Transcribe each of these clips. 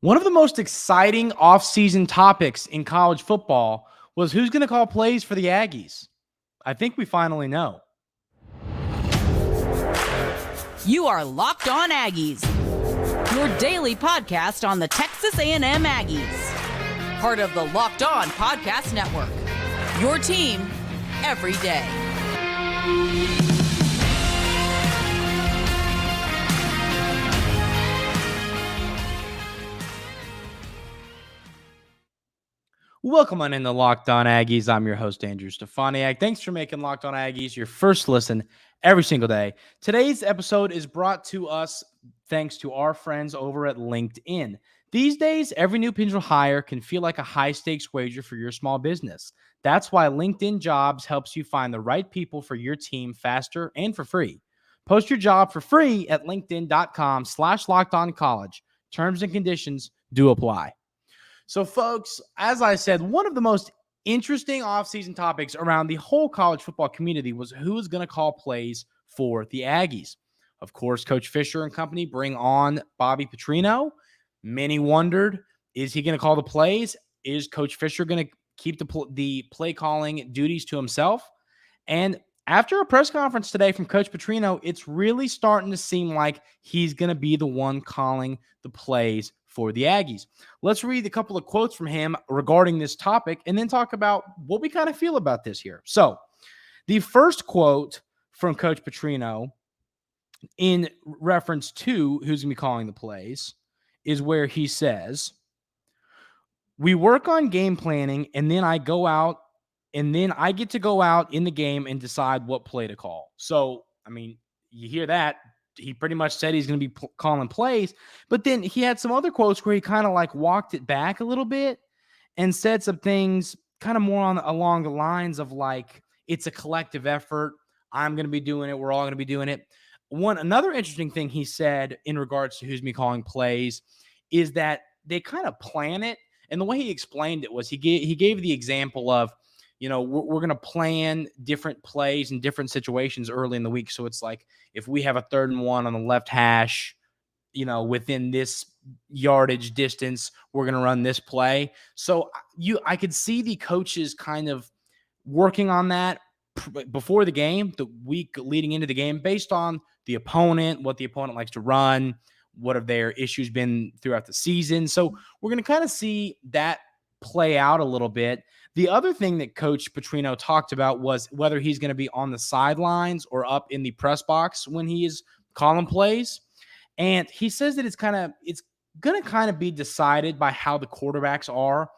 One of the most exciting offseason topics in college football was who's going to call plays for the Aggies. I think we finally know. You are Locked On Aggies, your daily podcast on the Texas A&M Aggies. Part of the Locked On Podcast Network, your team every day. Welcome on in the Locked On Aggies. I'm your host, Andrew Stefaniak. Thanks for making Locked On Aggies your first listen every single day. Today's episode is brought to us thanks to our friends over at LinkedIn. These days, every new potential hire can feel like a high-stakes wager for your small business. That's why LinkedIn Jobs helps you find the right people for your team faster and for free. Post your job for free at linkedin.com/lockedoncollege. Terms and conditions do apply. So, folks, as I said, one of the most interesting offseason topics around the whole college football community was who is going to call plays for the Aggies. Of course, Coach Fisher and company bring on Bobby Petrino. Many wondered, is he going to call the plays? Is Coach Fisher going to keep the play calling duties to himself? And after a press conference today from Coach Petrino, it's really starting to seem like he's going to be the one calling the plays for the Aggies. Let's read a couple of quotes from him regarding this topic and then talk about what we kind of feel about this here. So the first quote from Coach Petrino in reference to who's going to be calling the plays is where he says, "We work on game planning and then I go out and then I get to go out in the game and decide what play to call." So, I mean, you hear that. He pretty much said he's going to be calling plays, but then he had some other quotes where he kind of like walked it back a little bit and said some things kind of more along the lines of like, it's a collective effort. I'm going to be doing it. We're all going to be doing it. Another interesting thing he said in regards to who's going to be calling plays is that they kind of plan it. And the way he explained it was he gave the example of, you know, we're going to plan different plays in different situations early in the week. So it's like if we have a 3rd and 1 on the left hash, you know, within this yardage distance, we're going to run this play. So I could see the coaches kind of working on that before the game, the week leading into the game, based on the opponent, what the opponent likes to run, what have their issues been throughout the season. So we're going to kind of see that play out a little bit. The other thing that Coach Petrino talked about was whether he's going to be on the sidelines or up in the press box when he is calling plays. And he says that it's going to kind of be decided by how the quarterbacks are.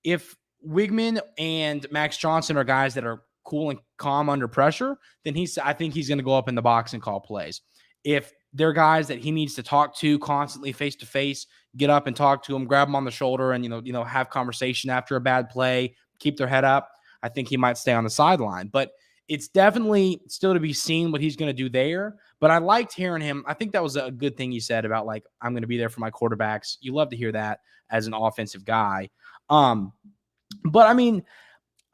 If Wigman and Max Johnson are guys that are cool and calm under pressure, then I think he's going to go up in the box and call plays. If they're guys that he needs to talk to constantly face to face, get up and talk to them, grab them on the shoulder and, you know, have conversation after a bad play, keep their head up, I think he might stay on the sideline. But it's definitely still to be seen what he's going to do there. But I liked hearing him. I think that was a good thing he said about, like, I'm going to be there for my quarterbacks. You love to hear that as an offensive guy. But, I mean,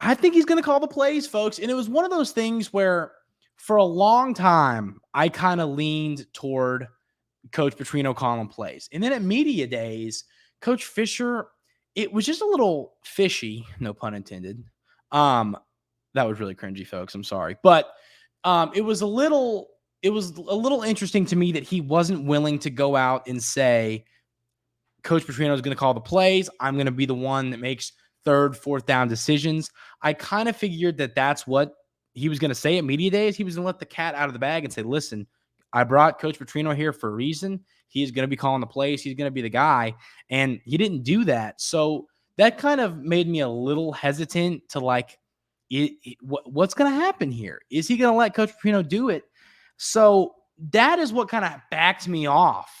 I think he's going to call the plays, folks. And it was one of those things where for a long time, I kind of leaned toward Coach Petrino calling plays. And then at media days, Coach Fisher, it was just a little fishy, no pun intended. That was really cringy, folks. I'm sorry. But it was a little interesting to me that he wasn't willing to go out and say, Coach Petrino is going to call the plays. I'm going to be the one that makes 3rd, 4th down decisions. I kind of figured that that's what he was going to say at media days. He was going to let the cat out of the bag and say, listen, I brought Coach Petrino here for a reason. He's going to be calling the plays. He's going to be the guy. And he didn't do that. So that kind of made me a little hesitant to like, what's going to happen here? Is he going to let Coach Petrino do it? So that is what kind of backed me off.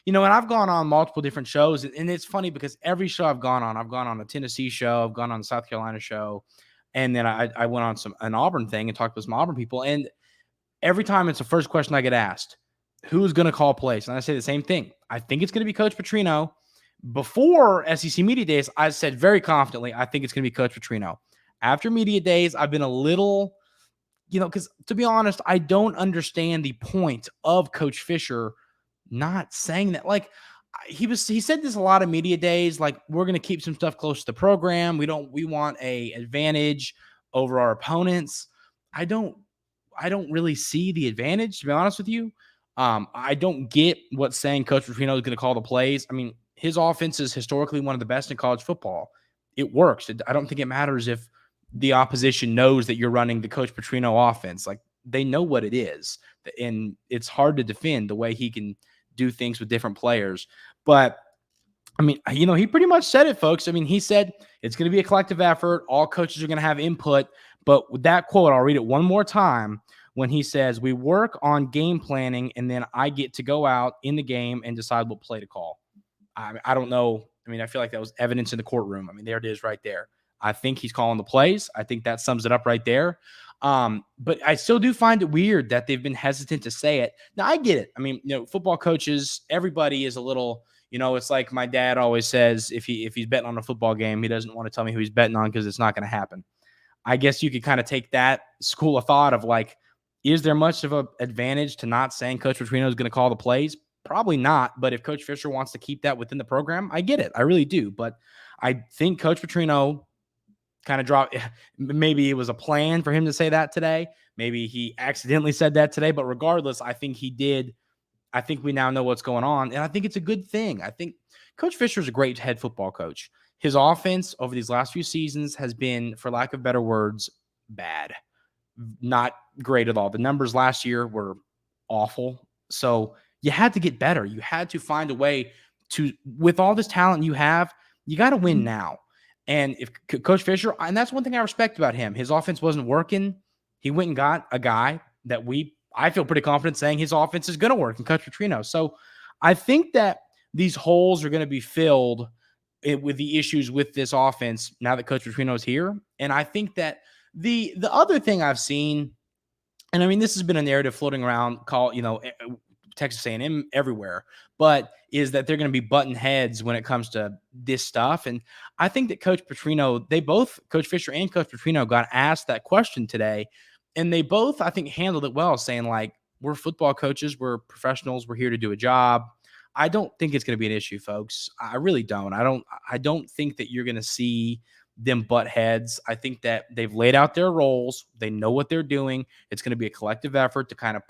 You know, and I've gone on multiple different shows. And it's funny because every show I've gone on a Tennessee show. I've gone on a South Carolina show. And then I went on an Auburn thing and talked with some Auburn people. And every time it's the first question I get asked, who's going to call plays? And I say the same thing. I think it's going to be Coach Petrino. Before SEC Media Days, I said very confidently, I think it's going to be Coach Petrino. After Media Days, I've been a little, because to be honest, I don't understand the point of Coach Fisher not saying that. Like, he said this a lot of media days, like, we're going to keep some stuff close to the program. We want a advantage over our opponents. I don't really see the advantage, to be honest with you. I don't get what saying Coach Petrino is going to call the plays. I mean, his offense is historically one of the best in college football. It works. I don't think it matters if the opposition knows that you're running the Coach Petrino offense. Like, they know what it is, and it's hard to defend the way he can do things with different players. But I mean, he pretty much said it, folks. I mean, he said it's going to be a collective effort. All coaches are going to have input. But with that quote, I'll read it one more time, when he says, "We work on game planning, and then I get to go out in the game and decide what play to call." I don't know. I mean, I feel like that was evidence in the courtroom. I mean, there it is right there. I think he's calling the plays. I think that sums it up right there. But I still do find it weird that they've been hesitant to say it. Now, I get it. I mean, football coaches, everybody is a little, it's like my dad always says, if he's betting on a football game, he doesn't want to tell me who he's betting on because it's not going to happen. I guess you could kind of take that school of thought of like, is there much of an advantage to not saying Coach Petrino is going to call the plays? Probably not. But if Coach Fisher wants to keep that within the program, I get it. I really do. But I think Coach Petrino kind of dropped. Maybe it was a plan for him to say that today. Maybe he accidentally said that today. But regardless, I think he did. I think we now know what's going on. And I think it's a good thing. I think Coach Fisher is a great head football coach. His offense over these last few seasons has been, for lack of better words, bad. Not great at all. The numbers last year were awful. So you had to get better. You had to find a way to, with all this talent you have, you got to win now. And if Coach Fisher, and that's one thing I respect about him, his offense wasn't working. He went and got a guy that I feel pretty confident saying his offense is going to work in Coach Petrino. So I think that these holes are going to be filled with the issues with this offense now that Coach Petrino is here. And I think that the other thing I've seen, and I mean, this has been a narrative floating around, Texas A&M everywhere, but is that they're going to be button heads when it comes to this stuff. And I think that Coach Petrino, Coach Fisher and Coach Petrino got asked that question today, and they both, I think, handled it well, saying like, we're football coaches, we're professionals, we're here to do a job. I don't think it's going to be an issue, folks. I really don't. I don't think that you're going to see them butt heads. I think that they've laid out their roles. They know what they're doing. It's going to be a collective effort to kind of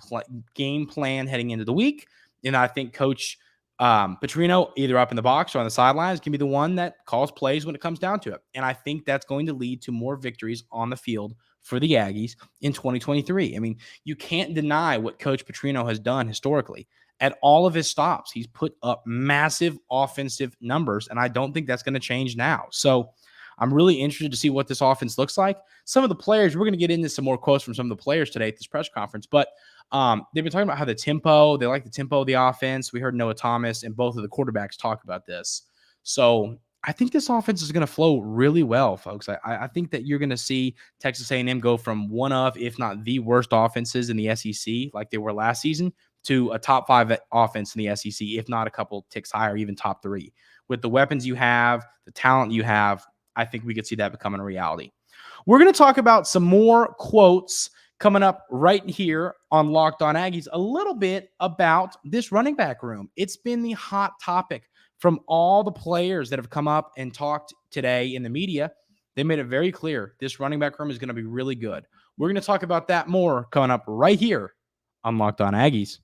game plan heading into the week. And I think Coach Petrino, either up in the box or on the sidelines, can be the one that calls plays when it comes down to it. And I think that's going to lead to more victories on the field for the Aggies in 2023. I mean, you can't deny what Coach Petrino has done historically. At all of his stops, he's put up massive offensive numbers, and I don't think that's going to change now. So I'm really interested to see what this offense looks like. Some of the players, we're going to get into some more quotes from some of the players today at this press conference, but they've been talking about how they like the tempo of the offense. We heard Noah Thomas and both of the quarterbacks talk about this. So I think this offense is going to flow really well, folks. I think that you're going to see Texas A&M go from one of, if not the worst offenses in the SEC, like they were last season, to a top 5 offense in the SEC, if not a couple ticks higher, even top 3. With the weapons you have, the talent you have, I think we could see that becoming a reality. We're going to talk about some more quotes coming up right here on Locked On Aggies, a little bit about this running back room. It's been the hot topic from all the players that have come up and talked today in the media. They made it very clear this running back room is going to be really good. We're going to talk about that more coming up right here on Locked On Aggies.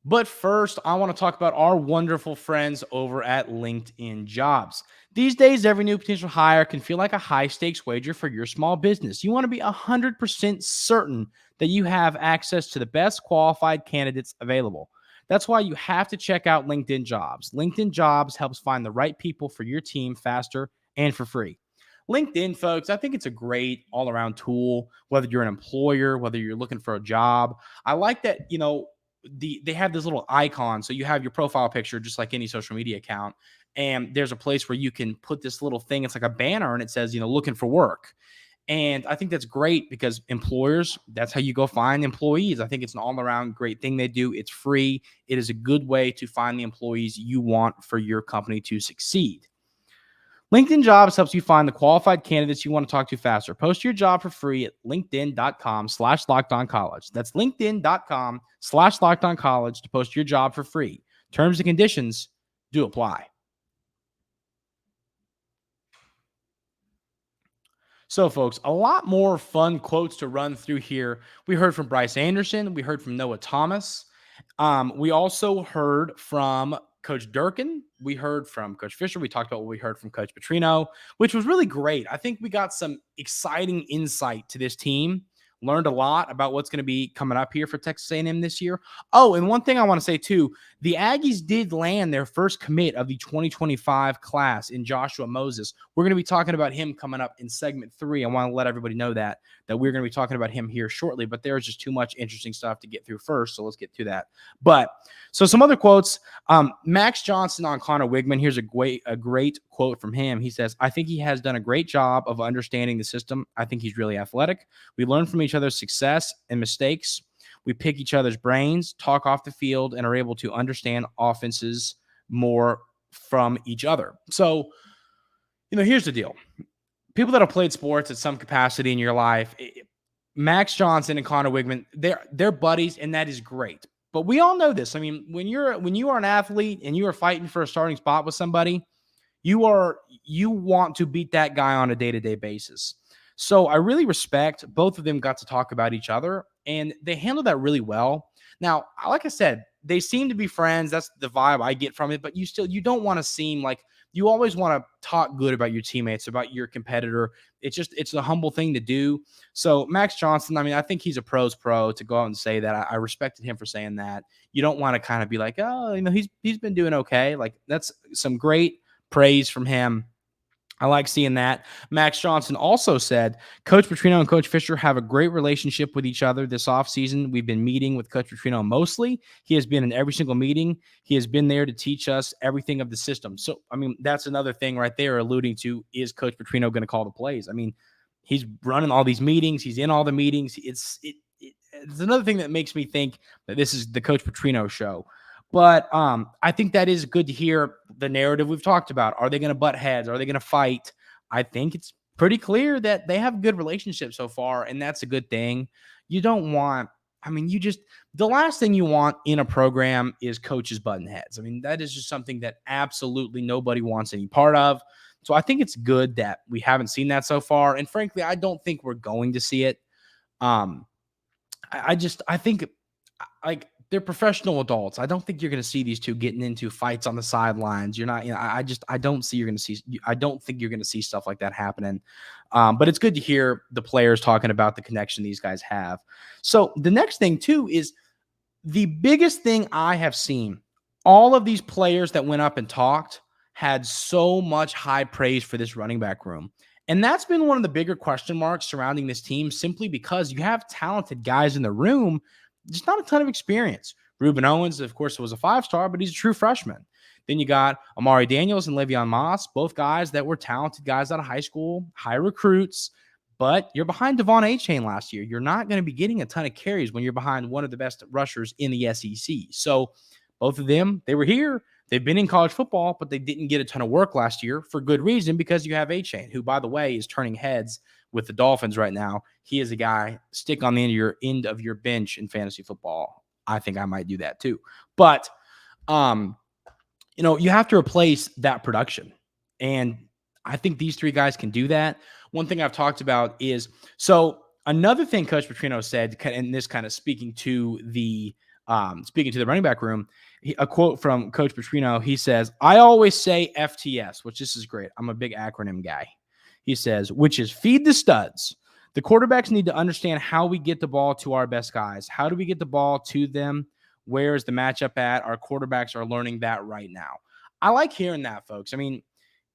But first, I want to talk about our wonderful friends over at LinkedIn Jobs. These days, every new potential hire can feel like a high-stakes wager for your small business. You want to be 100% certain that you have access to the best qualified candidates available. That's why you have to check out LinkedIn Jobs. LinkedIn Jobs helps find the right people for your team faster and for free. LinkedIn, folks, I think it's a great all-around tool, whether you're an employer, whether you're looking for a job. I like that, they have this little icon. So you have your profile picture, just like any social media account. And there's a place where you can put this little thing. It's like a banner and it says, looking for work. And I think that's great because employers, that's how you go find employees. I think it's an all around great thing they do. It's free. It is a good way to find the employees you want for your company to succeed. LinkedIn Jobs helps you find the qualified candidates you want to talk to faster. Post your job for free at linkedin.com/lockedoncollege. That's linkedin.com/lockedoncollege to post your job for free. Terms and conditions do apply. So, folks, a lot more fun quotes to run through here. We heard from Bryce Anderson. We heard from Noah Thomas. We also heard from Coach Durkin. We heard from Coach Fisher. We talked about what we heard from Coach Petrino, which was really great. I think we got some exciting insight to this team. Learned a lot about what's going to be coming up here for Texas A&M this year. Oh, and one thing I want to say too, the Aggies did land their first commit of the 2025 class in Joshua Moses. We're going to be talking about him coming up in segment 3. I want to let everybody know that we're going to be talking about him here shortly, but there's just too much interesting stuff to get through first, so let's get to that. But so some other quotes, Max Johnson on Connor Wigman. Here's a great quote from him. He says, "I think he has done a great job of understanding the system. I think he's really athletic. We learn from each other's success and mistakes. We pick each other's brains, talk off the field, and are able to understand offenses more from each other." So, here's the deal. People that have played sports at some capacity in your life, Max Johnson and Connor Wigman, they're buddies, and that is great. But we all know this. I mean, when you are an athlete and you are fighting for a starting spot with somebody, you want to beat that guy on a day-to-day basis. So I really respect both of them got to talk about each other, and they handled that really well. Now, like I said, they seem to be friends. That's the vibe I get from it, but you don't want to seem like you always want to talk good about your teammates, about your competitor. It's a humble thing to do. So Max Johnson, I mean, I think he's a pro's pro to go out and say that. I respected him for saying that. You don't want to kind of be like, oh, he's been doing okay. Like, that's some great praise from him. I like seeing that. Max Johnson also said, Coach Petrino and Coach Fisher have a great relationship with each other this offseason. We've been meeting with Coach Petrino mostly. He has been in every single meeting. He has been there to teach us everything of the system. So, I mean, that's another thing right there alluding to, is Coach Petrino going to call the plays? I mean, he's running all these meetings. He's in all the meetings. It's another thing that makes me think that this is the Coach Petrino show. But I think that is good to hear the narrative we've talked about. Are they going to butt heads? Are they going to fight? I think it's pretty clear that they have a good relationship so far, and that's a good thing. You don't want – the last thing you want in a program is coaches butting heads. I mean, that is just something that absolutely nobody wants any part of. So I think it's good that we haven't seen that so far. And frankly, I don't think we're going to see it. I think like – they're professional adults. I don't think you're going to see these two getting into fights on the sidelines. You're not, I don't think you're going to see stuff like that happening. But it's good to hear the players talking about the connection these guys have. So the next thing too is the biggest thing I have seen. All of these players that went up and talked had so much high praise for this running back room. And that's been one of the bigger question marks surrounding this team, simply because you have talented guys in the room, just not a ton of experience. Ruben Owens, of course, was a 5-star, but he's a true freshman. Then you got Amari Daniels and Le'Veon Moss, both guys that were talented guys out of high school, high recruits, but you're behind Devon A-Chain last year. You're not going to be getting a ton of carries when you're behind one of the best rushers in the SEC. So both of them, they were here. They've been in college football, but they didn't get a ton of work last year for good reason, because you have A-Chain, who, by the way, is turning heads with the Dolphins right now. He is a guy, stick on the end of your bench in fantasy football. I think I might do that too. But, you have to replace that production. And I think these three guys can do that. One thing I've talked about is, so another thing Coach Petrino said, and this kind of speaking to the running back room, a quote from Coach Petrino, he says, I always say FTS, which this is great. I'm a big acronym guy. He says, which is feed the studs. The quarterbacks need to understand how we get the ball to our best guys. How do we get the ball to them? Where is the matchup at? Our quarterbacks are learning that right now. I like hearing that, folks. I mean,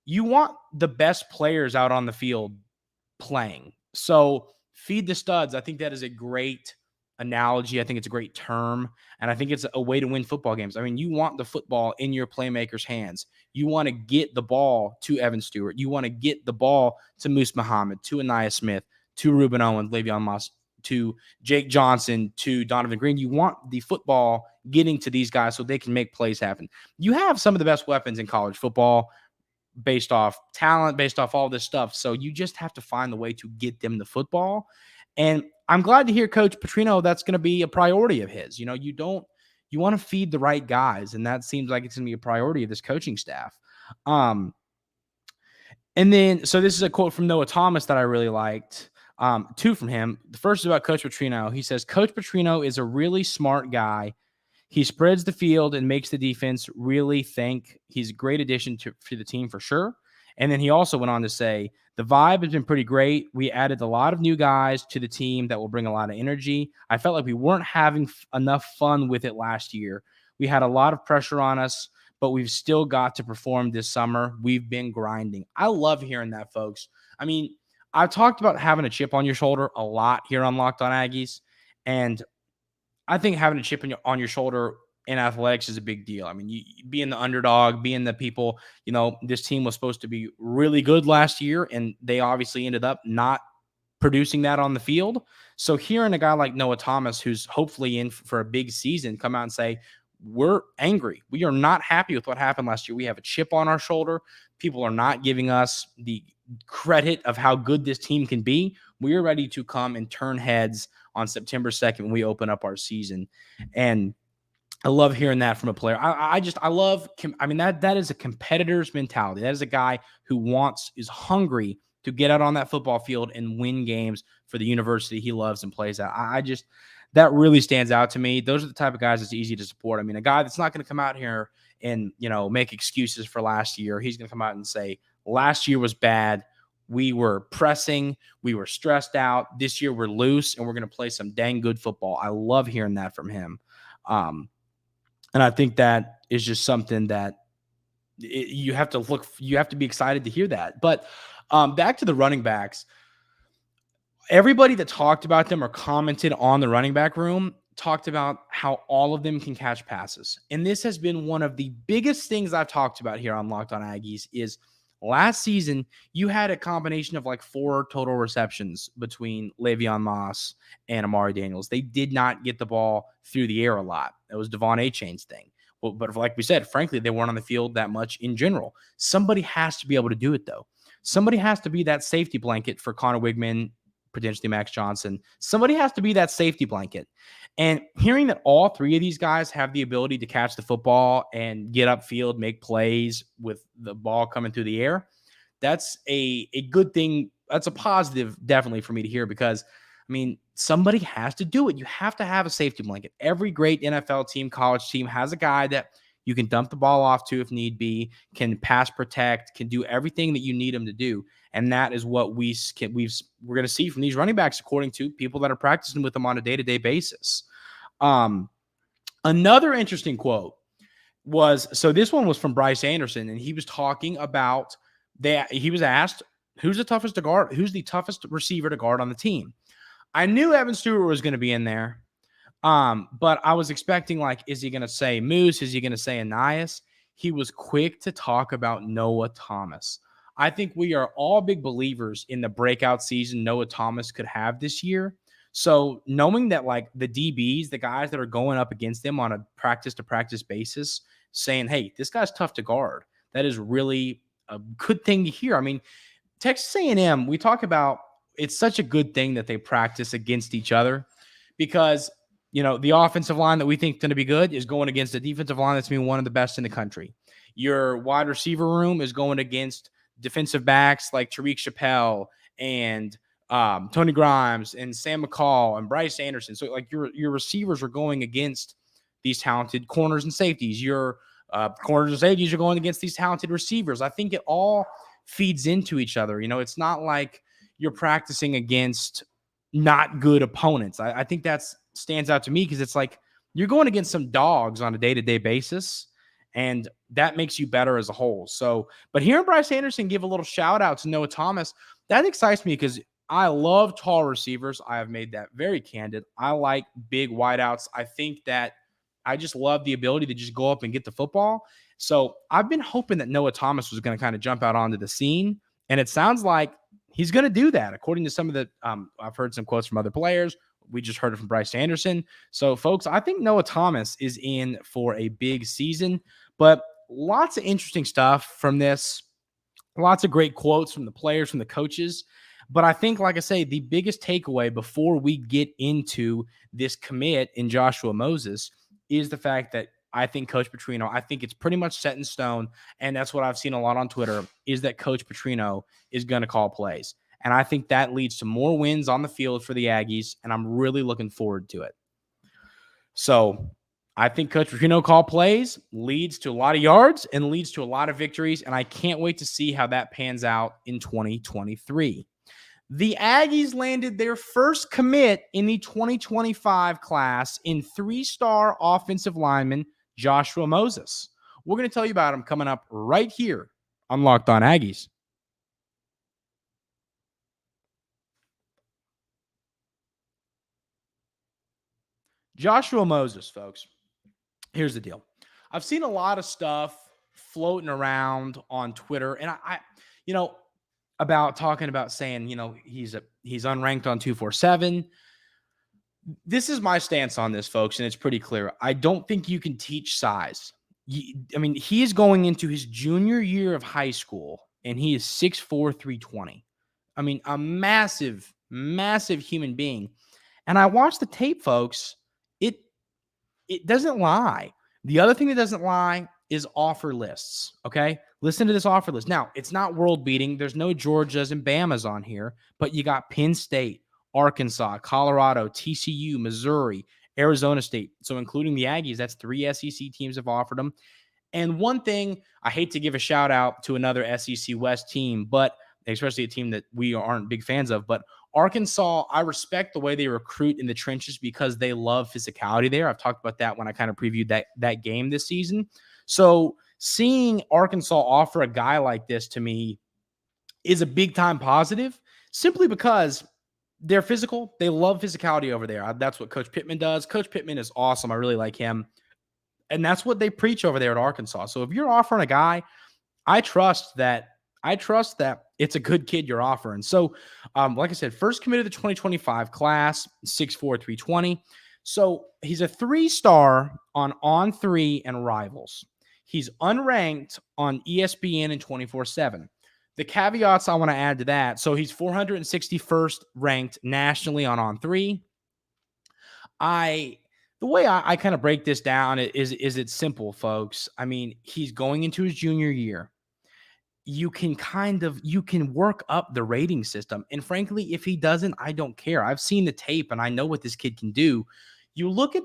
you want the best players out on the field playing. So feed the studs. I think that is a great analogy. I think it's a great term, and I think it's a way to win football games. I mean, you want the football in your playmakers' hands. You want to get the ball to Evan Stewart. You want to get the ball to Moose Muhammad, to Aniyah Smith, to Ruben Owens, Le'Veon Moss, to Jake Johnson, to Donovan Green. You want the football getting to these guys so they can make plays happen. You have some of the best weapons in college football, based off talent, based off all this stuff. So you just have to find the way to get them the football. And I'm glad to hear Coach Petrino, that's going to be a priority of his. You want to feed the right guys, and that seems like it's going to be a priority of this coaching staff. And then, so this is a quote from Noah Thomas that I really liked. Two from him. The first is about Coach Petrino. He says, Coach Petrino is a really smart guy. He spreads the field and makes the defense really think. He's a great addition to the team for sure. And then he also went on to say, the vibe has been pretty great. We added a lot of new guys to the team that will bring a lot of energy. I felt like we weren't having enough fun with it last year. We had a lot of pressure on us, but we've still got to perform this summer. We've been grinding. I love hearing that, folks. I mean, I've talked about having a chip on your shoulder a lot here on Locked On Aggies, and I think having a chip on your shoulder in athletics is a big deal. I mean, you being the underdog, being the people, this team was supposed to be really good last year, and they obviously ended up not producing that on the field. So hearing a guy like Noah Thomas, who's hopefully in for a big season, come out and say, we're angry. We are not happy with what happened last year. We have a chip on our shoulder. People are not giving us the credit of how good this team can be. We are ready to come and turn heads on September 2nd when we open up our season. And I love hearing that from a player. I love, that is a competitor's mentality. That is a guy who is hungry to get out on that football field and win games for the university he loves and plays at. That really stands out to me. Those are the type of guys that's easy to support. I mean, a guy that's not going to come out here and, make excuses for last year. He's going to come out and say, last year was bad. We were pressing. We were stressed out. This year we're loose, and we're going to play some dang good football. I love hearing that from him. And I think that is just something that you have to be excited to hear that. But back to the running backs, everybody that talked about them or commented on the running back room talked about how all of them can catch passes. And this has been one of the biggest things I've talked about here on Locked On Aggies is last season, you had a combination of like 4 total receptions between Le'Veon Moss and Amari Daniels. They did not get the ball through the air a lot. It was Devon Achane's thing. But like we said, frankly, they weren't on the field that much in general. Somebody has to be able to do it, though. Somebody has to be that safety blanket for Connor Wigman, potentially Max Johnson. Somebody has to be that safety blanket. And hearing that all 3 of these guys have the ability to catch the football and get upfield, make plays with the ball coming through the air, that's a good thing. That's a positive, definitely, for me to hear because, somebody has to do it. You have to have a safety blanket. Every great NFL team, college team has a guy that you can dump the ball off to if need be, can pass protect, can do everything that you need him to do. And that is what we're going to see from these running backs, according to people that are practicing with them on a day-to-day basis. Another interesting quote so this one was from Bryce Anderson, and he was talking about that. He was asked, who's the toughest to guard? Who's the toughest receiver to guard on the team? I knew Evan Stewart was going to be in there. But I was expecting, is he going to say Moose? Is he going to say Anias? He was quick to talk about Noah Thomas. I think we are all big believers in the breakout season Noah Thomas could have this year. So knowing that the DBs, the guys that are going up against them on a practice-to-practice basis, saying, hey, this guy's tough to guard, that is really a good thing to hear. Texas A&M, we talk about it's such a good thing that they practice against each other because the offensive line that we think is going to be good is going against a defensive line that's been one of the best in the country. Your wide receiver room is going against defensive backs like Tariq Chappelle and Tony Grimes and Sam McCall and Bryce Anderson. So your receivers are going against these talented corners and safeties. Your corners and safeties are going against these talented receivers. I think it all feeds into each other. It's not like you're practicing against not good opponents. I think that stands out to me because it's like you're going against some dogs on a day-to-day basis, and that makes you better as a whole. So, but hearing Bryce Anderson give a little shout out to Noah Thomas, that excites me because I love tall receivers. I have made that very candid. I like big wideouts. I think that I just love the ability to just go up and get the football. So I've been hoping that Noah Thomas was going to kind of jump out onto the scene, and it sounds like he's going to do that. According to some of the, I've heard some quotes from other players. We just heard it from Bryce Anderson. So, folks, I think Noah Thomas is in for a big season, but lots of interesting stuff from this. Lots of great quotes from the players, from the coaches. But I think, like I say, the biggest takeaway before we get into this commit in Joshua Moses is the fact that I think Coach Petrino, I think it's pretty much set in stone, and that's what I've seen a lot on Twitter, is that Coach Petrino is going to call plays. And I think that leads to more wins on the field for the Aggies, and I'm really looking forward to it. So I think Coach Petrino call plays leads to a lot of yards and leads to a lot of victories, and I can't wait to see how that pans out in 2023. The Aggies landed their first commit in the 2025 class in 3-star offensive lineman Joshua Moses. We're going to tell you about him coming up right here on Locked On Aggies. Joshua Moses, folks. Here's the deal. I've seen a lot of stuff floating around on Twitter, and I about talking about saying, he's unranked on 247. This is my stance on this, folks, and it's pretty clear. I don't think you can teach size. He is going into his junior year of high school, and he is 6'4", 320. A massive, massive human being. And I watched the tape, folks. It doesn't lie. The other thing that doesn't lie is offer lists, okay? Listen to this offer list. Now, it's not world beating. There's no Georgias and Bamas on here, but you got Penn State, Arkansas, Colorado, TCU, Missouri, Arizona State. So including the Aggies, that's 3 SEC teams have offered them. And one thing, I hate to give a shout out to another SEC West team, but especially a team that we aren't big fans of, but Arkansas, I respect the way they recruit in the trenches because they love physicality there. I've talked about that when I kind of previewed that game this season. So seeing Arkansas offer a guy like this to me is a big time positive simply because they're physical. They love physicality over there. That's what Coach Pittman does. Coach Pittman is awesome. I really like him. And that's what they preach over there at Arkansas. So if you're offering a guy, I trust that it's a good kid you're offering. So, like I said, first committed to the 2025 class, 6'4", 320. So he's a 3-star on On3 and Rivals. He's unranked on ESPN and 24/7. The caveats I want to add to that. So he's 461st ranked nationally on On3. The way I kind of break this down is it's simple, folks. He's going into his junior year. You can work up the rating system. And frankly, if he doesn't, I don't care. I've seen the tape and I know what this kid can do. You look at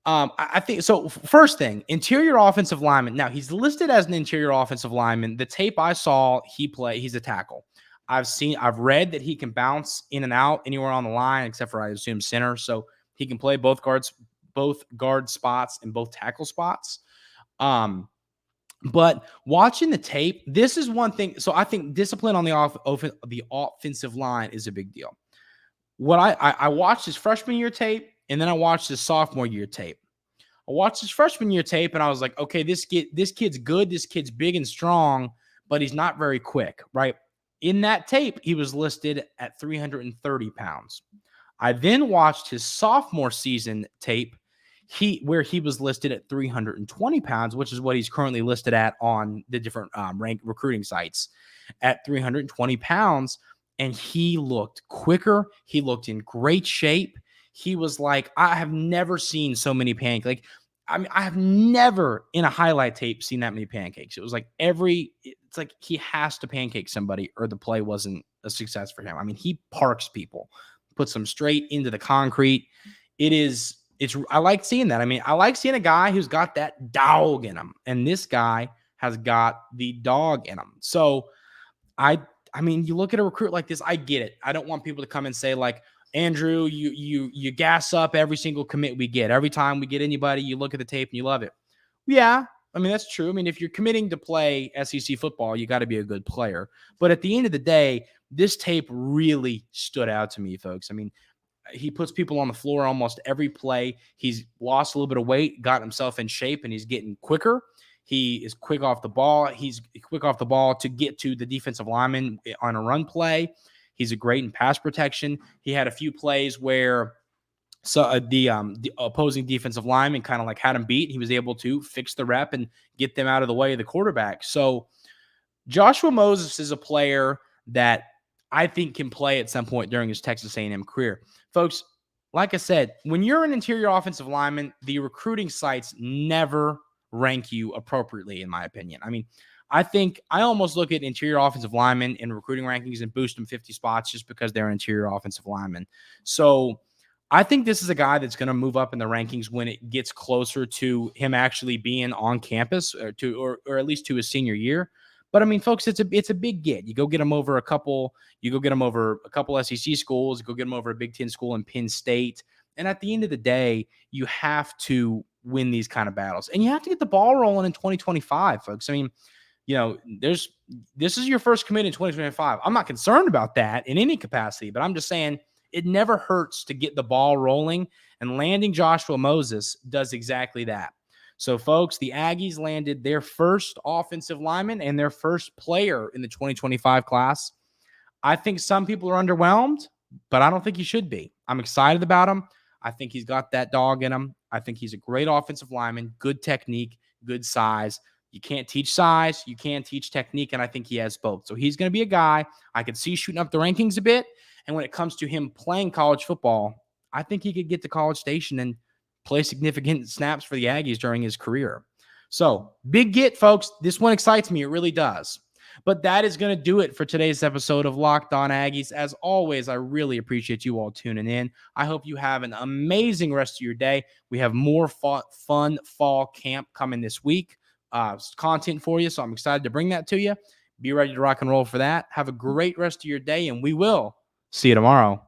I think, so first thing, interior offensive lineman. Now he's listed as an interior offensive lineman. The tape I saw, he's a tackle. I've read that he can bounce in and out anywhere on the line, except for I assume center. So he can play both guard spots and both tackle spots. But watching the tape, this is one thing. So I think discipline on the offensive line is a big deal. What I watched his freshman year tape, and then I watched his sophomore year tape. I watched his freshman year tape, and I was like, okay, this kid's good. This kid's big and strong, but he's not very quick, right? In that tape, he was listed at 330 pounds. I then watched his sophomore season tape, where he was listed at 320 pounds, which is what he's currently listed at on the different ranked recruiting sites at 320 pounds. And he looked quicker. He looked in great shape. He was like, I have never seen so many pancakes. I have never in a highlight tape seen that many pancakes. It was like it's like he has to pancake somebody or the play wasn't a success for him. He parks people, puts them straight into the concrete. I like seeing that. I like seeing a guy who's got that dog in him, and this guy has got the dog in him. So you look at a recruit like this, I get it. I don't want people to come and say like, Andrew, you gas up every single commit we get. Every time we get anybody, you look at the tape and you love it. Yeah, that's true. If you're committing to play SEC football, you got to be a good player. But at the end of the day, this tape really stood out to me, folks. He puts people on the floor almost every play. He's lost a little bit of weight, got himself in shape, and he's getting quicker. He is quick off the ball. He's quick off the ball to get to the defensive lineman on a run play. He's a great in pass protection. He had a few plays where the opposing defensive lineman kind of like had him beat. He was able to fix the rep and get them out of the way of the quarterback. So Joshua Moses is a player that I think can play at some point during his Texas A&M career. Folks, like I said, when you're an interior offensive lineman, the recruiting sites never rank you appropriately, in my opinion. I mean, I think I almost look at interior offensive linemen in recruiting rankings and boost them 50 spots just because they're interior offensive linemen. So I think this is a guy that's going to move up in the rankings when it gets closer to him actually being on campus or at least to his senior year. But I mean, folks, it's a big get. You go get him over a couple SEC schools, you go get him over a Big Ten school in Penn State. And at the end of the day, you have to win these kind of battles. And you have to get the ball rolling in 2025, folks. I mean, this is your first commit in 2025. I'm not concerned about that in any capacity, but I'm just saying it never hurts to get the ball rolling, and landing Joshua Moses does exactly that. So, folks, the Aggies landed their first offensive lineman and their first player in the 2025 class. I think some people are underwhelmed, but I don't think he should be. I'm excited about him. I think he's got that dog in him. I think he's a great offensive lineman, good technique, good size. You can't teach size, you can't teach technique, and I think he has both. So he's going to be a guy I could see shooting up the rankings a bit. And when it comes to him playing college football, I think he could get to College Station and play significant snaps for the Aggies during his career. So, big get, folks. This one excites me. It really does. But that is going to do it for today's episode of Locked On Aggies. As always, I really appreciate you all tuning in. I hope you have an amazing rest of your day. We have more fun fall camp coming this week. Content for you, so I'm excited to bring that to you. Be ready to rock and roll for that. Have a great rest of your day, and we will see you tomorrow.